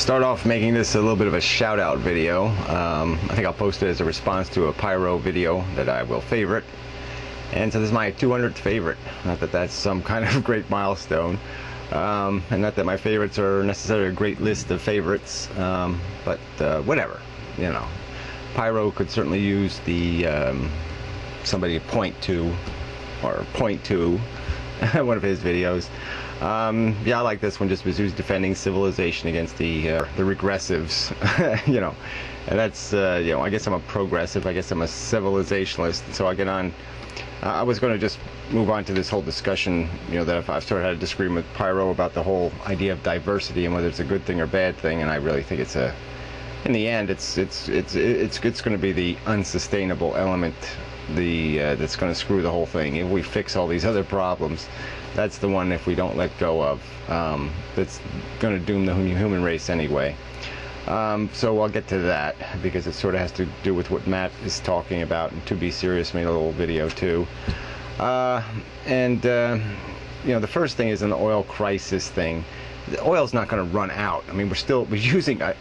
Start off making this a little bit of a shout out video. I think I'll post it as a response to a pyro video that I will favorite. And so this is my 200th favorite. Not that that's some kind of great milestone. And not that my favorites are necessarily a great list of favorites. But whatever, you know. Pyro could certainly use the somebody to point to one of his videos. Yeah, I like this one just because he's defending civilization against the regressives, you know. And that's, you know, I guess I'm a progressive, I guess I'm a civilizationalist, so I get on. I was going to just move on to this whole discussion, you know, that I've sort of had a disagreement with Pyro about the whole idea of diversity and whether it's a good thing or bad thing, and I really think it's a, in the end, it's going to be the unsustainable element, that's going to screw the whole thing. If we fix all these other problems, that's the one, if we don't let go of, that's going to doom the human race anyway. So I'll get to that because it sort of has to do with what Matt is talking about, and To Be Serious made a little video too. You know, the first thing is an oil crisis thing. The oil's not going to run out. I mean, we're using a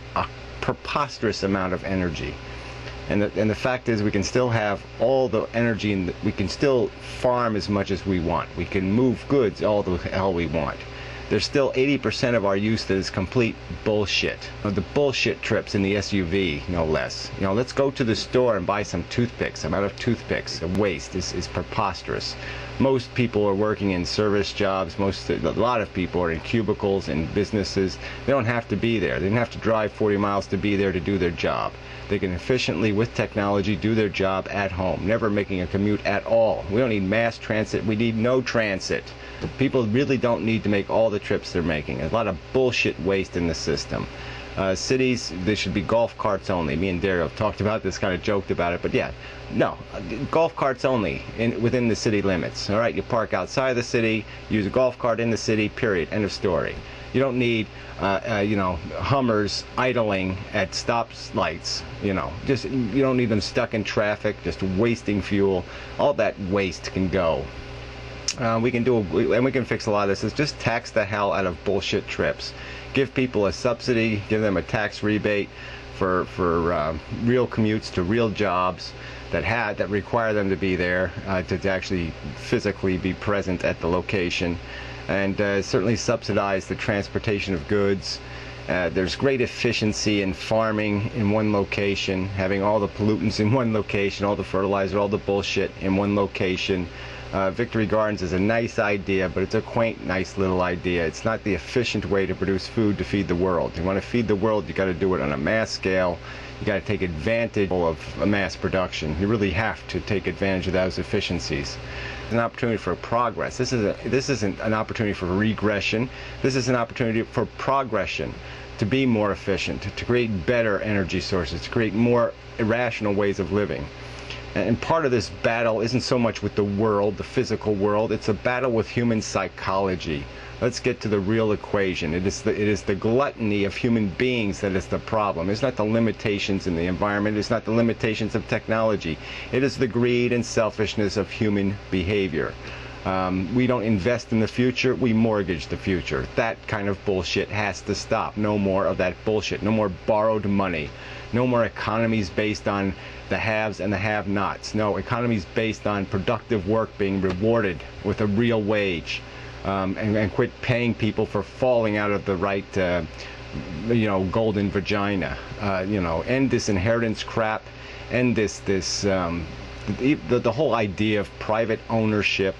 preposterous amount of energy. And the fact is, we can still have all the energy, and we can still farm as much as we want. We can move goods all the hell we want. There's still 80% of our use that is complete bullshit. The bullshit trips in the SUV, no less. You know, let's go to the store and buy some toothpicks. I'm out of toothpicks. The waste is preposterous. Most people are working in service jobs. A lot of people are in cubicles and businesses. They don't have to be there. They don't have to drive 40 miles to be there to do their job. They can efficiently, with technology, do their job at home, never making a commute at all. We don't need mass transit. We need no transit. People really don't need to make all the trips they're making. There's a lot of bullshit waste in the system. Cities, there should be golf carts only. Me and Dario have talked about this, kind of joked about it, but yeah, no, golf carts only within the city limits. All right, you park outside the city, use a golf cart in the city, period, end of story. You don't need, you know, Hummers idling at stop lights. You know, you don't need them stuck in traffic, just wasting fuel. All that waste can go. We can fix a lot of this. Is just tax the hell out of bullshit trips. Give people a subsidy. Give them a tax rebate for real commutes to real jobs that require them to be there, to actually physically be present at the location. And certainly subsidize the transportation of goods. There's great efficiency in farming in one location, having all the pollutants in one location, all the fertilizer, all the bullshit in one location. Victory Gardens is a nice idea, but it's a quaint, nice little idea. It's not the efficient way to produce food to feed the world. You want to feed the world, you got to do it on a mass scale. You got to take advantage of a mass production. You really have to take advantage of those efficiencies. It's an opportunity for progress. This isn't an opportunity for regression. This is an opportunity for progression, to be more efficient, to create better energy sources, to create more irrational ways of living. And part of this battle isn't so much with the world, the physical world. It's a battle with human psychology. Let's get to the real equation. It is the gluttony of human beings that is the problem. It's not the limitations in the environment. It's not the limitations of technology. It is the greed and selfishness of human behavior. We don't invest in the future, we mortgage the future. That kind of bullshit has to stop. No more of that bullshit. No more borrowed money. No more economies based on the haves and the have-nots. No, economies based on productive work being rewarded with a real wage. And quit paying people for falling out of the right, you know, golden vagina. You know, end this inheritance crap. End the whole idea of private ownership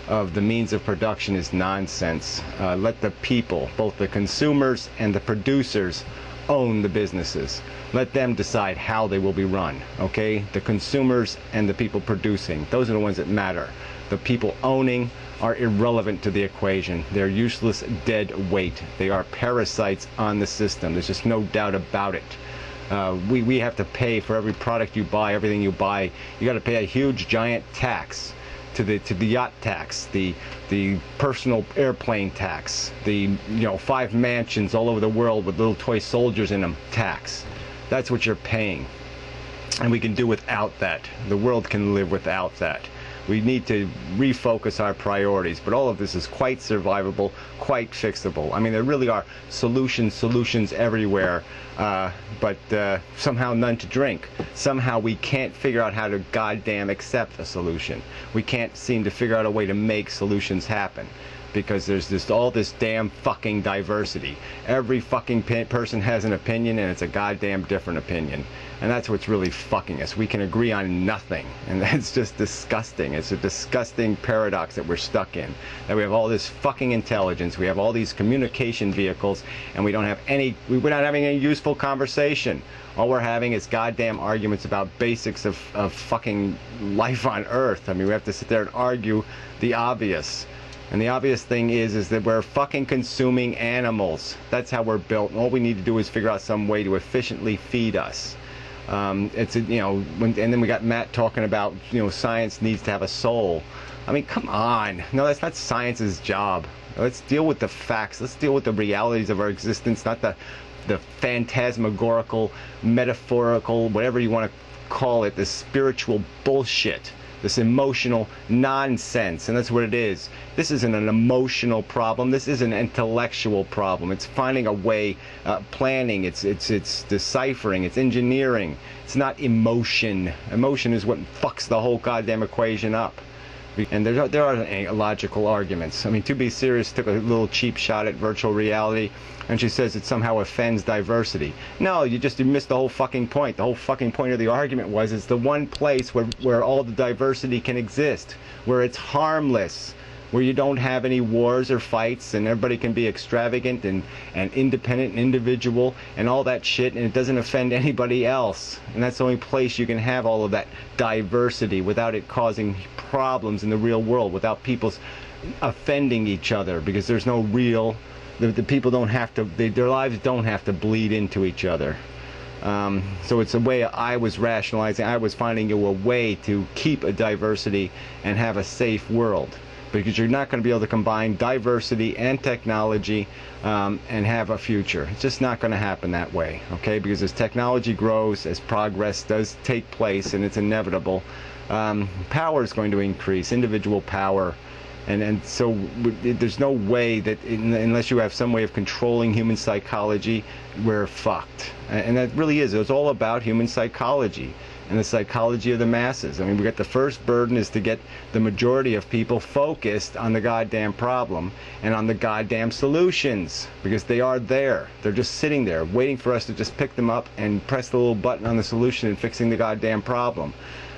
of the means of production is nonsense. Let the people, both the consumers and the producers, own the businesses. Let them decide how they will be run, okay? The consumers and the people producing, those are the ones that matter. The people owning are irrelevant to the equation. They're useless dead weight. They are parasites on the system. There's just no doubt about it. We have to pay for every product you buy, everything you buy. You got to pay a huge giant tax. To the yacht tax, the personal airplane tax, the 5 mansions all over the world with little toy soldiers in them tax. That's what you're paying, and we can do without that. The world can live without that. We need to refocus our priorities. But all of this is quite survivable, quite fixable. I mean, there really are solutions everywhere, but somehow none to drink. Somehow we can't figure out how to goddamn accept a solution. We can't seem to figure out a way to make solutions happen, because there's all this damn fucking diversity. Every fucking person has an opinion, and it's a goddamn different opinion. And that's what's really fucking us. We can agree on nothing, and that's just disgusting. It's a disgusting paradox that we're stuck in. That we have all this fucking intelligence, we have all these communication vehicles, and we're not having any useful conversation. All we're having is goddamn arguments about basics of fucking life on Earth. I mean, we have to sit there and argue the obvious. And the obvious thing is that we're fucking consuming animals. That's how we're built. And all we need to do is figure out some way to efficiently feed us. And then we got Matt talking about, science needs to have a soul. I mean, come on. No, that's not science's job. Let's deal with the facts. Let's deal with the realities of our existence, not the phantasmagorical, metaphorical, whatever you want to call it, the spiritual bullshit. This emotional nonsense, and that's what it is. This isn't an emotional problem. This is an intellectual problem. It's finding a way, planning. It's deciphering. It's engineering. It's not emotion. Emotion is what fucks the whole goddamn equation up. And there are logical arguments. I mean, To Be Serious took a little cheap shot at virtual reality, and she says it somehow offends diversity. No, you missed the whole fucking point. The whole fucking point of the argument was it's the one place where all the diversity can exist, where it's harmless, where you don't have any wars or fights, and everybody can be extravagant and independent and individual and all that shit, and it doesn't offend anybody else. And that's the only place you can have all of that diversity without it causing problems in the real world, without people offending each other, because there's no real, the people don't have to, their lives don't have to bleed into each other. So it's a way I was rationalizing. I was finding a way to keep a diversity and have a safe world, because you're not going to be able to combine diversity and technology and have a future. It's just not going to happen that way, okay? Because as technology grows, as progress does take place, and it's inevitable, power is going to increase, individual power. And so there's no way that, unless you have some way of controlling human psychology, we're fucked. And that really is. It's all about human psychology and the psychology of the masses. I mean, we got the first burden is to get the majority of people focused on the goddamn problem and on the goddamn solutions, because they are there. They're just sitting there waiting for us to just pick them up and press the little button on the solution and fixing the goddamn problem.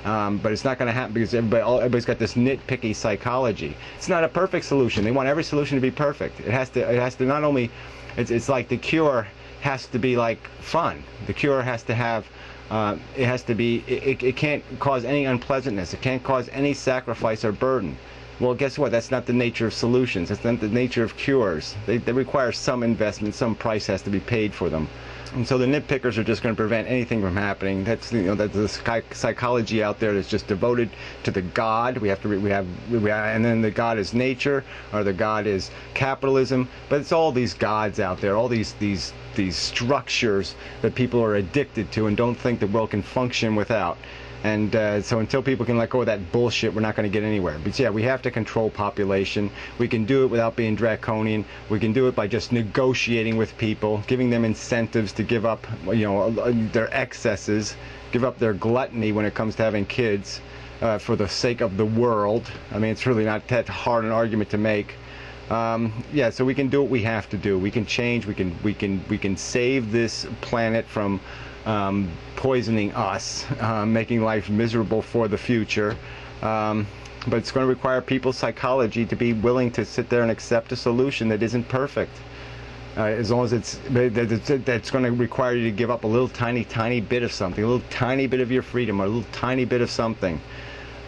But it's not going to happen because everybody's got this nitpicky psychology. It's not a perfect solution. They want every solution to be perfect. It has to not only, it's like the cure has to be like fun. The cure has to have, it has to be, it can't cause any unpleasantness. It can't cause any sacrifice or burden. Well, guess what? That's not the nature of solutions. That's not the nature of cures. They require some investment. Some price has to be paid for them. And so the nitpickers are just going to prevent anything from happening. That's that's the psychology out there that's just devoted to the God. We have, and then the God is nature, or the God is capitalism. But it's all these gods out there, all these structures that people are addicted to and don't think the world can function without. And so until people can let go of that bullshit, we're not going to get anywhere. But yeah, we have to control population. We can do it without being draconian. We can do it by just negotiating with people, giving them incentives to give up, their excesses, give up their gluttony when it comes to having kids, for the sake of the world. I mean, it's really not that hard an argument to make. Yeah, so we can do what we have to do. We can change. We can save this planet from poisoning us, making life miserable for the future. But it's going to require people's psychology to be willing to sit there and accept a solution that isn't perfect. As long as that's going to require you to give up a little tiny bit of something, a little tiny bit of your freedom, or a little tiny bit of something.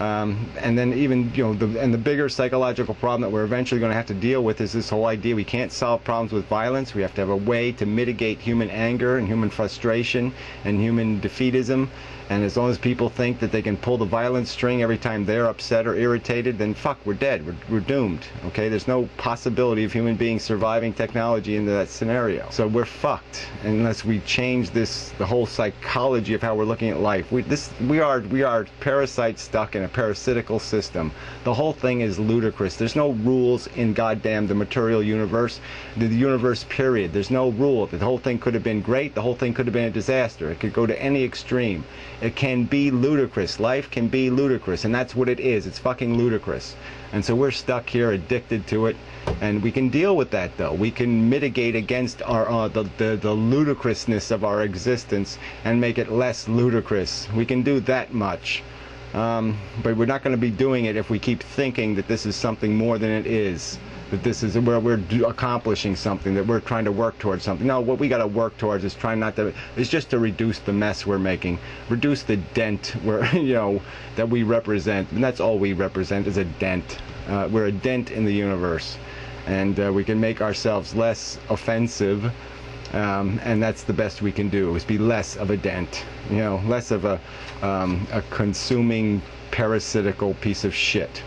And then even, the bigger psychological problem that we're eventually going to have to deal with is this whole idea we can't solve problems with violence. We have to have a way to mitigate human anger and human frustration and human defeatism. And as long as people think that they can pull the violence string every time they're upset or irritated, then fuck, we're dead. We're doomed. Okay, there's no possibility of human beings surviving technology into that scenario. So we're fucked unless we change the whole psychology of how we're looking at life. We are parasites stuck in a parasitical system. The whole thing is ludicrous. There's no rules in goddamn the material universe, the universe period. There's no rule. The whole thing could have been great. The whole thing could have been a disaster. It could go to any extreme. It can be ludicrous. Life can be ludicrous, and that's what it is. It's fucking ludicrous. And so we're stuck here addicted to it, and we can deal with that though. We can mitigate against our the ludicrousness of our existence and make it less ludicrous. We can do that much. But we're not going to be doing it if we keep thinking that this is something more than it is, that this is where we're accomplishing something, that we're trying to work towards something. No, what we got to work towards is just to reduce the mess we're making, reduce the dent that we represent, and that's all we represent is a dent. We're a dent in the universe, and we can make ourselves less offensive, and that's the best we can do, is be less of a dent, less of a consuming parasitical piece of shit.